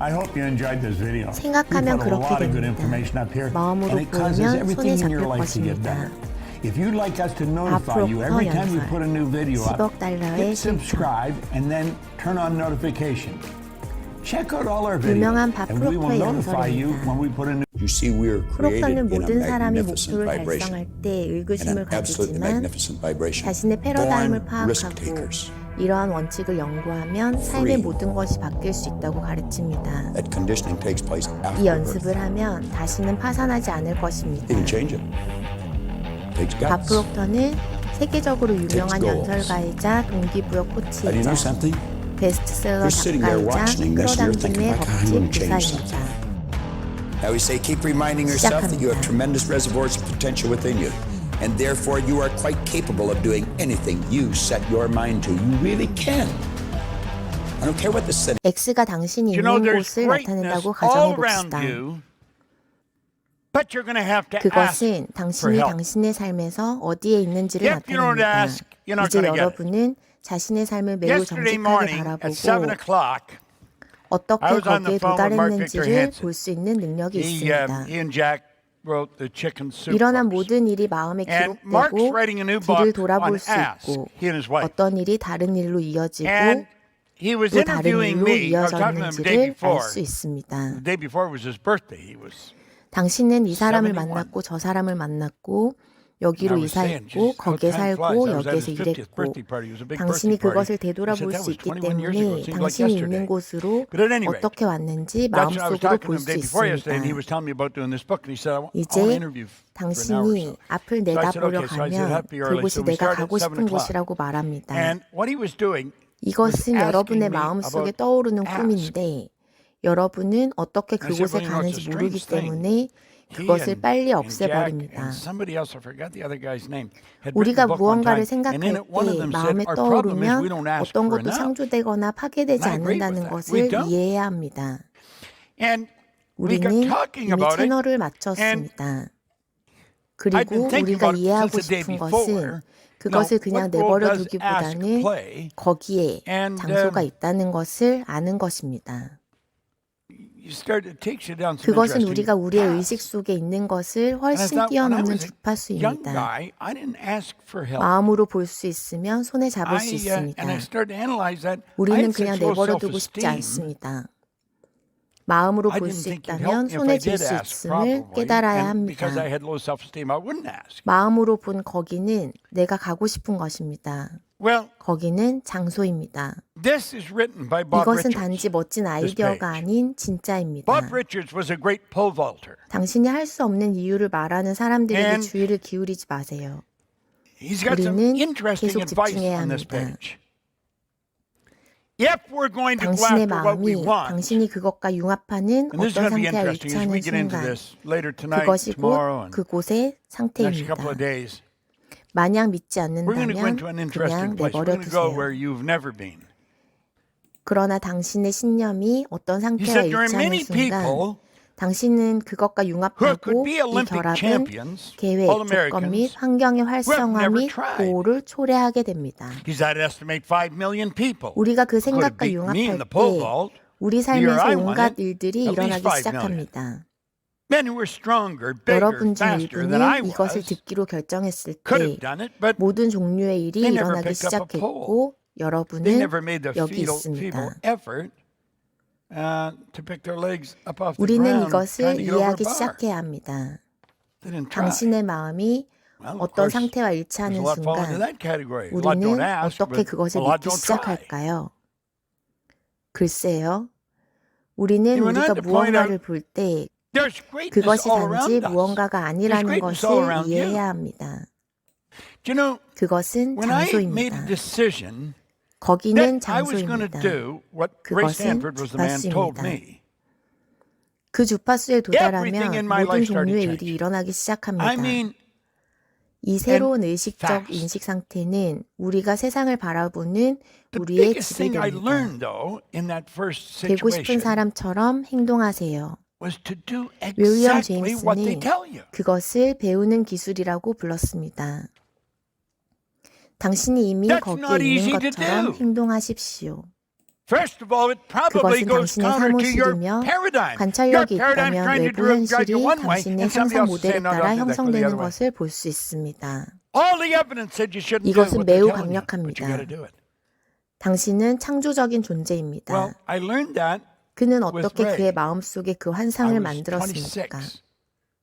I hope you enjoyed this video. We 생각하면 put a lot 그렇게 of good 됩니다. information up here, 마음으로 and it causes 보면 everything 손에 in your 잡힐 life to get 것입니다. better. If you'd like us to notify you every time we put a new video up, $10억 달러의 hit subscribe and then turn on notification. Check out all our videos, 유명한 and we will 바프로커의 notify you 연설입니다. when we put a new. You see, we are created 프로커는 in a 모든 사람이 magnificent 목표를 vibration, 달성할 때 in 의구심을 an absolutely 가지지만 magnificent vibration. 자신의 패러다임을 Born risk 파악하고 takers. 이러한 원칙을 연구하면 삶의 모든 것이 바뀔 수 있다고 가르칩니다. That conditioning takes place 이 after birth. 연습을 하면 다시는 파산하지 않을 것입니다. You can change it. Takes guts. 바프록터는 세계적으로 유명한 goals. 연설가이자 동기부여 And you know 코치이자 something? 베스트셀러 You're sitting there 작가이자 watching this, you're thinking, 끌어당김의 "Why can't I 법칙 even change 부사입니다. Now we say, keep reminding yourself that you have 시작합니다. tremendous reservoirs of potential within you, and therefore you are quite capable of doing anything you set your mind to. You really can. I don't care what the setting. X가 당신이 You know, 있는 there's 곳을 greatness 나타낸다고 all 가정해 around 봅시다. you, but you're going to have to ask 그것은 for 당신이 help. 당신의 삶에서 어디에 있는지를 If you don't 나타냅니다. ask, you're not 이제 gonna get it. 여러분은 자신의 삶을 매우 Yesterday 정직하게 morning at 7 바라보고 o'clock, 어떻게 I was on the 거기에 phone with Mark Victor 도달했는지를 Hansen. 볼 수 있는 능력이 he 있습니다. and Jack wrote the Chicken Soup 일어난 books. 모든 일이 마음에 And Mark's 기록되고 writing a new 뒤를 book 돌아볼 on 수 Ask, 있고 he and his wife. 어떤 일이 다른 일로 이어지고 And he was 또 다른 interviewing 일로 me. I was talking to him the day 이어졌는지를 before. 알 수 있습니다. The day before was his birthday. He was 당신은 이 사람을 71. 만났고 저 사람을 만났고 여기로 I was saying, 이사했고 just how 거기에 time 살고 flies. I was at his 여기에서 50th 일했고 birthday party. It was a big 당신이 birthday 그것을 party. 되돌아볼 I said, 수 that 있기 was 21 years ago. 때문에 It seems like 당신이 yesterday. 있는 곳으로 But at any rate, 어떻게 왔는지 That's what I was 마음속으로 talking to 볼 him 수 the day before yesterday, and he 있습니다. was telling me about doing this book, and he said, I want to 이제 interview for an hour or 당신이 so. 앞을 So I said, 내다보려 okay. So I said, 가면 happy early. 그곳이 So we 내가 started 가고 at 7 싶은 o'clock. 곳이라고 말합니다. And what he was doing was 이것은 asking 여러분의 me 마음속에 about 떠오르는 ask. 꿈인데 여러분은 어떻게 And I said, 그곳에 well, you know, it's 가는지 a 모르기 strange thing. 때문에 He 그것을 빨리 and Jack 없애버립니다. and somebody else, I forgot the other guy's name, had written 우리가 a book one 무언가를 time, and in 생각할 it one of 때 them said, 마음에 our problem is we 떠오르면 don't ask 어떤 for 것도 enough. 창조되거나 파괴되지 And I agree with 않는다는 that. 것을 We don't. 이해해야 합니다. And we got 우리는 talking 이미 about it, 채널을 and 맞췄습니다. I'd 그리고 been thinking 우리가 about it 이해하고 since the day 싶은 before. 것은 그것을 Now, 그냥 what role 내버려 does ask 두기보다는 play? 거기에 And, 장소가 있다는 것을 아는 것입니다. You start, it takes you down some 그것은 interesting 우리가 우리의 paths. 의식 속에 있는 것을 And I 훨씬 thought, when I 뛰어넘는 was a young 주파수입니다. guy, I didn't ask for help. 마음으로 볼 수 있으면 손에 잡을 수 있습니다. And I started to analyze that. I 우리는 had 그냥 such low 내버려 두고 싶지 self-esteem. 않습니다. 마음으로 I 볼 didn't 수 think you'd 있다면 help me if 손에 I 쥘 did 수 ask 있음을 probably. 깨달아야 And because I 합니다. had low self-esteem, I wouldn't ask. 마음으로 본 거기는 내가 가고 싶은 것입니다. Well, 거기는 장소입니다. this is written by Bob 이것은 Richards. 단지 멋진 아이디어가 page. 아닌 진짜입니다. Bob Richards was a great pole vaulter. 당신이 할 수 없는 이유를 말하는 사람들에게 And 주의를 기울이지 마세요. He's got some 우리는 interesting 계속 advice 집중해야 on this 합니다. page. If we're going to go 당신의 after what we 마음이 want, 당신이 그것과 융합하는 and this is 어떤 going to be 상태와 interesting as we 일치하는 get into 순간 this later tonight, 그것이 tomorrow, 곧 and 그곳의 next 상태입니다. couple of days. 만약 믿지 We're going to go 않는다면 into an 그냥 interesting place. We're 내버려 going to go where 두세요. you've never been. 그러나 당신의 신념이 어떤 He 상태와 said there are 일치하는 many 순간 people 당신은 그것과 who 융합하고 could be 이 Olympic 결합은 champions, 계획, all 조건 및 Americans, 환경의 who have 활성화 never 및 tried. 보호를 초래하게 됩니다. He said, I'd estimate 5 million people 우리가 그 who could have 생각과 beaten me in 융합할 the pole 때 vault. 우리 The year 삶에서 I won 온갖 it, 일들이 at least 일어나기 5 million. 시작합니다. Men who were stronger, bigger, 여러분 중 faster than I 일부는 이것을 was 듣기로 결정했을 could 때 have done it, but 모든 종류의 일이 they never 일어나기 picked up a pole. 시작했고 they 여러분은 never made the 여기 feeble 있습니다. effort to pick their legs up off the 우리는 ground, 이것을 trying to get over a 이해하기 bar. 시작해야 합니다. They didn't try. 당신의 마음이 Well, of 어떤 course, 상태와 there's a 일치하는 lot fall into 순간 that category. A lot don't 우리는 ask, 어떻게 but 그것을 a lot 믿기 don't try. 시작할까요? 글쎄요. 우리는 You went 우리가 on to point out 무언가를 볼 때 there's greatness 그것이 all 단지 around us. 무언가가 아니라는 greatness 것을 all around you. 이해해야 합니다. Do you know, 그것은 when I made 장소입니다. a decision 거기는 that I was going to 장소입니다. do what Ray 그것은 Stanford was the man told 주파수입니다. me. 그 주파수에 Everything in 도달하면 my 모든 life started 종류의 changing. 일이 일어나기 시작합니다. I mean, 이 새로운 의식적 fast. 인식 상태는 우리가 세상을 바라보는 the 우리의 biggest thing I 지배됩니다. learned though in that first 되고 싶은 situation 사람처럼 행동하세요. was to do 윌리엄 exactly what they 제임스는 tell you. 그것을 배우는 기술이라고 불렀습니다. 당신이 이미 That's 거기에 not 있는 easy to 것처럼 do. 행동하십시오. First of all, it probably 그것은 goes 당신의 counter to your 사무실이며 paradigm. Your 관찰력이 paradigm's 있다면 trying to 외부 drive 현실이 you one way, 당신의 and somebody 상상 else is 모델에 saying, no, 따라 don't do that, go the 형성되는 other way. 것을 볼 수 있습니다. All the evidence said you shouldn't do 이것은 what they're 매우 telling you, but you 강력합니다. got to do it. 당신은 창조적인 존재입니다. Well, I learned that 그는 with 어떻게 Ray. 그의 마음속에 그 I 환상을 was 만들었습니까? 26.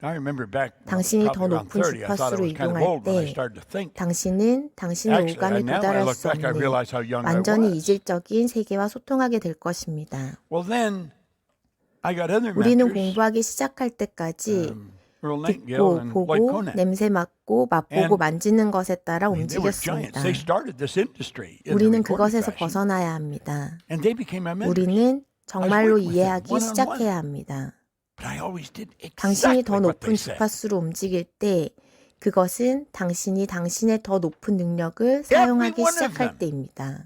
I remember back 당신이 더 probably around 높은 30. I thought I 주파수로 was kind of 이동할 old when I 때 started to think. 당신은 당신의 Actually, 오감에 now when I 도달할 look 수 back, I 없는 realize how young I 완전히 was. 이질적인 세계와 소통하게 될 것입니다. Well, then I got other 우리는 mentors, 공부하기 시작할 때까지 Earl Nightingale 듣고, and Lloyd 보고, Conant. 냄새 맡고, 맛보고, And 만지는 것에 따라 I mean, they were giants. 움직였습니다. They started this industry in the 우리는 recording 그것에서 fashion, 벗어나야 합니다. and they became my mentors. 우리는 정말로 working with them 이해하기 one-on-one. 시작해야 합니다. But I always did 당신이 exactly 더 what 높은 they said. 주파수로 움직일 때 그것은 당신이 당신의 더 높은 능력을 사용하기 one of 시작할 them. 때입니다.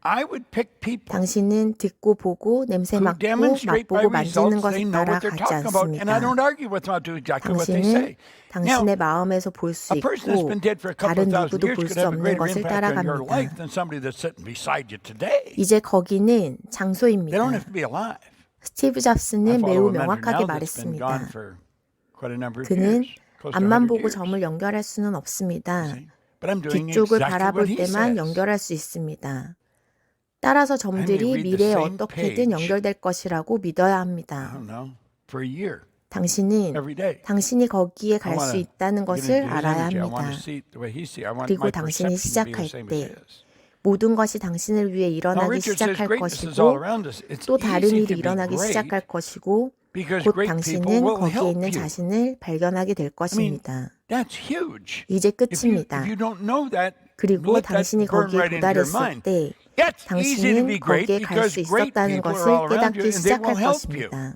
I would pick people 당신은 듣고 보고 냄새 who 맡고 demonstrate by 맛보고 만지는 results they 것에 know 따라 what they're 가지 talking about, and I 않습니다. don't argue with them. I'll do exactly what they 당신은 say. 당신의 Now, 마음에서 볼 수 a person that's 있고 been dead for a couple 다른 of thousand 누구도 years 볼 could 수 have a 없는 greater 것을 impact on your life 따라갑니다. than somebody that's sitting beside you today. 이제 거기는 They don't 장소입니다. have to be alive. 스티브 I 잡스는 follow 매우 a mentor 명확하게 now that's been gone 말했습니다. for quite a number of 그는 years, close to 앞만 100 보고 years. 점을 연결할 수는 없습니다. See? But I'm doing 뒤쪽을 exactly 바라볼 what he 때만 says. 연결할 수 있습니다. 따라서 점들이 read the 미래에 same 어떻게든 page. 연결될 것이라고 믿어야 I 합니다. don't know, for a year, 당신은 every day. 당신이 거기에 I 갈 수 wanna 있다는 get 것을 into his 알아야 energy. I want 합니다. to see the way he sees. I want 그리고 my 당신이 perception to be the 시작할 same 때 as his. 모든 것이 당신을 위해 Now, 일어나기 Richard says 시작할 greatness is all 것이고 around us. It's 또 다른 easy 일이 to be 일어나기 great 시작할 것이고 because 곧 great people 당신은 will 거기에 help 있는 you. 자신을 발견하게 될 I mean, 것입니다. that's huge. 이제 If 끝입니다. you don't know that, 그리고 let that 당신이 burn 거기에 right into your 도달했을 mind. 때 It's easy to be 당신은 great 거기에 갈 because 수 great 있었다는 people 것을 are all around you 깨닫기 and they will 시작할 help you. 것입니다.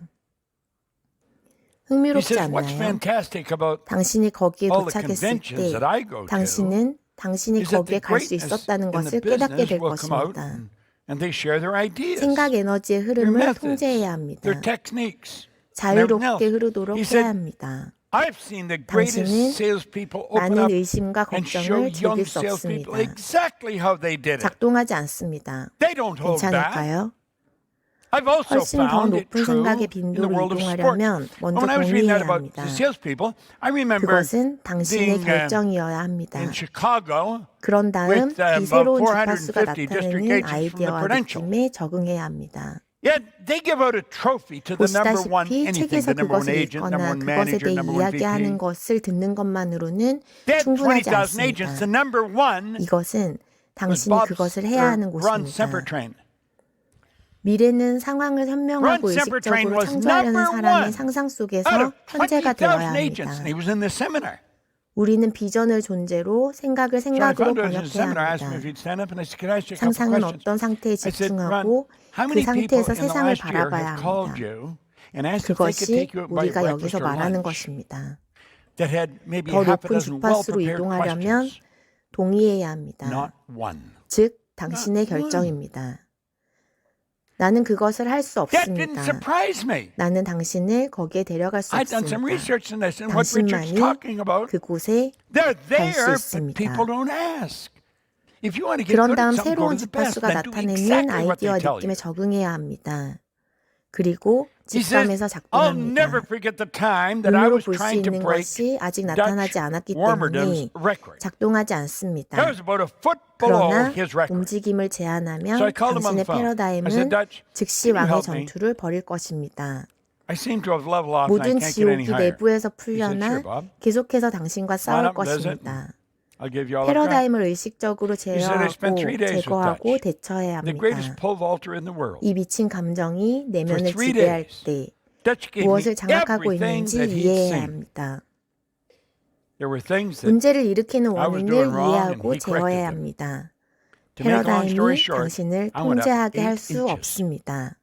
He 흥미롭지 says, what's 않나요? fantastic about 당신이 거기에 all the 도착했을 conventions 때 that I go to 당신은 당신이 is that 거기에 the 갈 수 greatness 있었다는 in the 것을 깨닫게 business 될 will come out 것입니다. and they share their ideas, 생각 에너지의 their 흐름을 methods, 통제해야 합니다. their techniques. 자유롭게 흐르도록 He 해야 said, 합니다. I've seen the 당신은 greatest salespeople open 많은 up 의심과 and show 걱정을 young 즐길 수 salespeople 없습니다. exactly how they did it. 작동하지 않습니다. They don't hold back. 괜찮을까요? I've also 훨씬 더 found it 높은 true 생각의 in the 빈도로 world of sport. 이동하려면 먼저 When I was reading that 동의해야 about 합니다. the salespeople, I remember 그것은 당신의 being 결정이어야 합니다. in Chicago 그런 다음 with 이 새로운 about 주파수가 450 district 나타내는 agents from the 아이디어와 Prudential. 느낌에 적응해야 합니다. Yet they give out a trophy to the number one 보시다시피 anything, 책에서 the number one 그것을 agent, number 읽거나 one 그것에 manager, 대해 number one 이야기하는 VP. 것을 듣는 것만으로는 They had 충분하지 20,000 agents. The 않습니다. number one 이것은 was 당신이 그것을 해야 하는 Ron 곳입니다. Sempertrain. 미래는 상황을 현명하고 Ron Sempertrain 의식적으로 was 창조하려는 number 사람의 one 상상 out 속에서 of 현재가 되어야 20,000 agents, and he 합니다. was in this seminar. 우리는 비전을 존재로 생각을 So I 생각으로 found out in the 번역해야 seminar, I asked him if 합니다. he'd stand up, and I said, "Could I ask you a couple 상상은 questions?" 어떤 상태에 I said, "Ron, 집중하고 how 그 many people 상태에서 in the 세상을 last year 바라봐야 have called 합니다. you and asked if they could 그것이 take you out by 우리가 breakfast 여기서 or 말하는 lunch 것입니다. that had maybe 더 half a 높은 dozen 주파수로 well-prepared 이동하려면 questions? 동의해야 합니다. Not one. 즉, 당신의 Not one. 결정입니다. 나는 그것을 할 수 That didn't 없습니다. surprise me. 나는 당신을 거기에 데려갈 수 I'd done some 없습니다. research on this, and what Richard's 당신만이 talking about, 그곳에 they're 갈 수 there, but 있습니다. people don't ask. If you want to get 그런 good 다음 at something, go 새로운 to the best, 주파수가 then do 나타내는 exactly what 아이디어와 they tell 느낌에 you. 적응해야 합니다. 그리고 He 직감에서 says, I'll never 작동합니다. forget the time that I 눈으로 was 볼 수 trying to 있는 break 것이 아직 Dutch 나타나지 않았기 Warmerdom's 때문에 record. 작동하지 That 않습니다. was about a foot below 그러나 his record. 움직임을 제한하면 So I called him on 당신의 the phone. I said, 패러다임은 Dutch, 즉시 can you 왕의 help me? 전투를 벌일 것입니다. I seem to have leveled off and I 모든 can't get any 지옥이 higher. 내부에서 He said, 풀려나 sure, Bob. 계속해서 당신과 싸울 up and visit. 것입니다. I'll give you all I've got. 패러다임을 의식적으로 said, I spent 제어하고 3 days with 제거하고 Dutch. 대처해야 The greatest 합니다. pole vaulter in the world. 이 미친 감정이 내면을 For 3 지배할 days. 때 Dutch gave me 무엇을 장악하고 everything 있는지 that he'd 이해해야 seen. 합니다. There were things that, 문제를 일으키는 I was 원인을 doing wrong 이해하고 and he corrected 제어해야 them. 합니다. to make a long story 패러다임이 short, 당신을 I went up 통제하게 8 할 수 inches. 없습니다.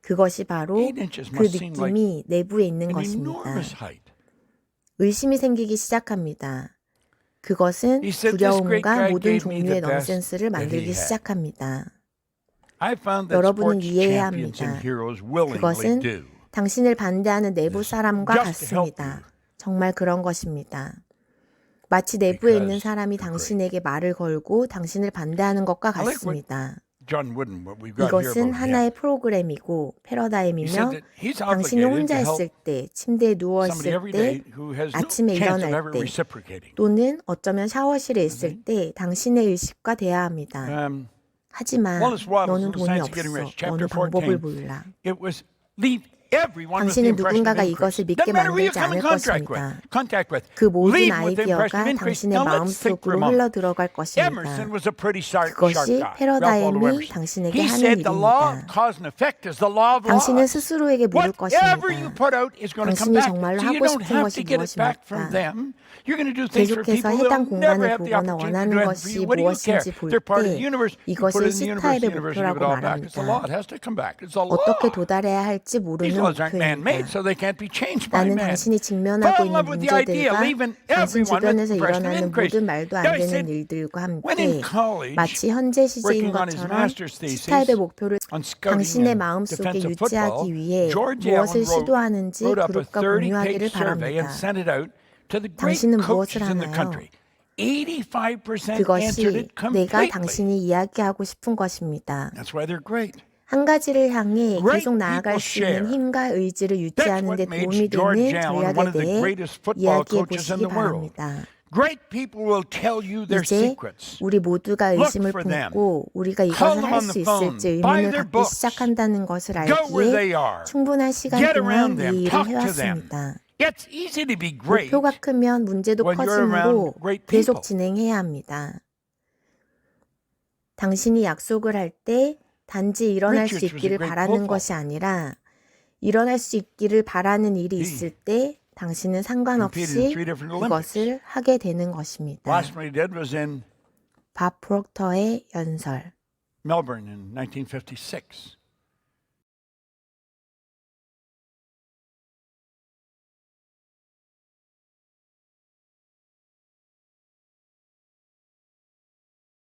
그것이 바로 8 inches 그 must seem like 느낌이 내부에 있는 an 것입니다. enormous height. 의심이 생기기 시작합니다. 그것은 He said, "This great 두려움과 guy 모든 gave me 종류의 the best 넌센스를 that he 만들기 had." 시작합니다. I found that 여러분은 sports 이해해야 champions 합니다. and heroes willingly 그것은 do. 당신을 반대하는 내부 사람과 just to help 같습니다. you. 정말 그런 것입니다. 마치 내부에 있는 Because 사람이 they're 당신에게 말을 걸고 당신을 반대하는 것과 I like what 같습니다. John Wooden, what we've got here 이것은 about him. 하나의 프로그램이고 He 패러다임이며 said that he's 당신이 obligated 혼자 to 있을 help 때, 침대에 somebody 누워있을 every 때, day who has no 아침에 chance of 일어날 ever 때, reciprocating. 또는 어쩌면 샤워실에 있을 때 당신의 의식과 대해야 합니다. 하지만 Wallace Wattles 너는 in The 돈이 Science of 없어. Getting Rich, 너는 chapter 방법을 14. 몰라. It was leave everyone with the 당신은 impression of 누군가가 increase. 이것을 믿게 Doesn't matter who you 만들지 come in 않을 것입니다. contact with. 그 모든 Leave with the impression 아이디어가 of increase. 당신의 Now let's think for a 마음속으로 moment. 흘러들어갈 것입니다. Emerson was a pretty sharp 그것이 guy. Ralph Waldo 패러다임이 Emerson. 당신에게 He 하는 said the law of 일입니다. cause and effect is the law of 당신은 laws. 스스로에게 물을 Whatever you 것입니다. put out is going to come 당신이 back. 정말로 So you 하고 don't 싶은 have 것이 to get it back from 무엇입니까? them. You're going to do things for 계속해서 people 해당 who'll never 공간을 have the 보거나 opportunity to 원하는 do it for 것이 you. What do you care? 무엇인지 볼 They're part of 때 the universe. You put 이것을 it in the universe, 시타입의 the universe will give 목표라고 it all back. It's the law. 말합니다. It has to come back. It's the law. 어떻게 도달해야 할지 These 모르는 laws aren't man-made, 목표입니다. so they can't be changed by 나는 man. 당신이 직면하고 Fall in 있는 love with the idea, 문제들과 leaving 당신 everyone with 주변에서 the impression of 일어나는 increase. 모든 말도 안 Now, he 되는 said, 일들과 when in 함께 college, 마치 현재 시제인 working on his 것처럼 master's thesis 시타입의 목표를 on scouting 당신의 and 마음속에 defensive football, 유지하기 위해 George 무엇을 Allen 시도하는지 wrote up a 그룹과 30-page 공유하기를 survey and 바랍니다. sent it out to the great 당신은 coaches 무엇을 in the 하나요? country. 85% answered 그것이 it 내가 completely. 당신이 이야기하고 싶은 것입니다. That's why they're great. 한 가지를 향해 Great 계속 나아갈 people 수 있는 share. 힘과 의지를 That's 유지하는 데 what made 도움이 George 되는 Allen one 전략에 of the 대해 greatest football 이야기해 coaches in 보시기 the world. 바랍니다. Great people will tell you their 이제 secrets. 우리 모두가 Look 의심을 for them. 품고 우리가 Call 이것을 them 할 on 수 the phone. 있을지 Buy 의문을 their 갖기 books. 시작한다는 것을 Go where they 알기에 are. 충분한 시간 Get 동안 around 이 them. 일을 Talk to them. 해왔습니다. It's easy to be great 목표가 크면 문제도 when you're 커지므로 around great 계속 people. 진행해야 합니다. 당신이 약속을 할 때 단지 일어날 수 Richards was a 있기를 great 바라는 football. 것이 아니라 일어날 수 있기를 바라는 일이 있을 때 당신은 competed in 상관없이 3 different Olympics. 그것을 하게 되는 것입니다. Last one he did was in 밥 프록터의 연설. Melbourne in 1956.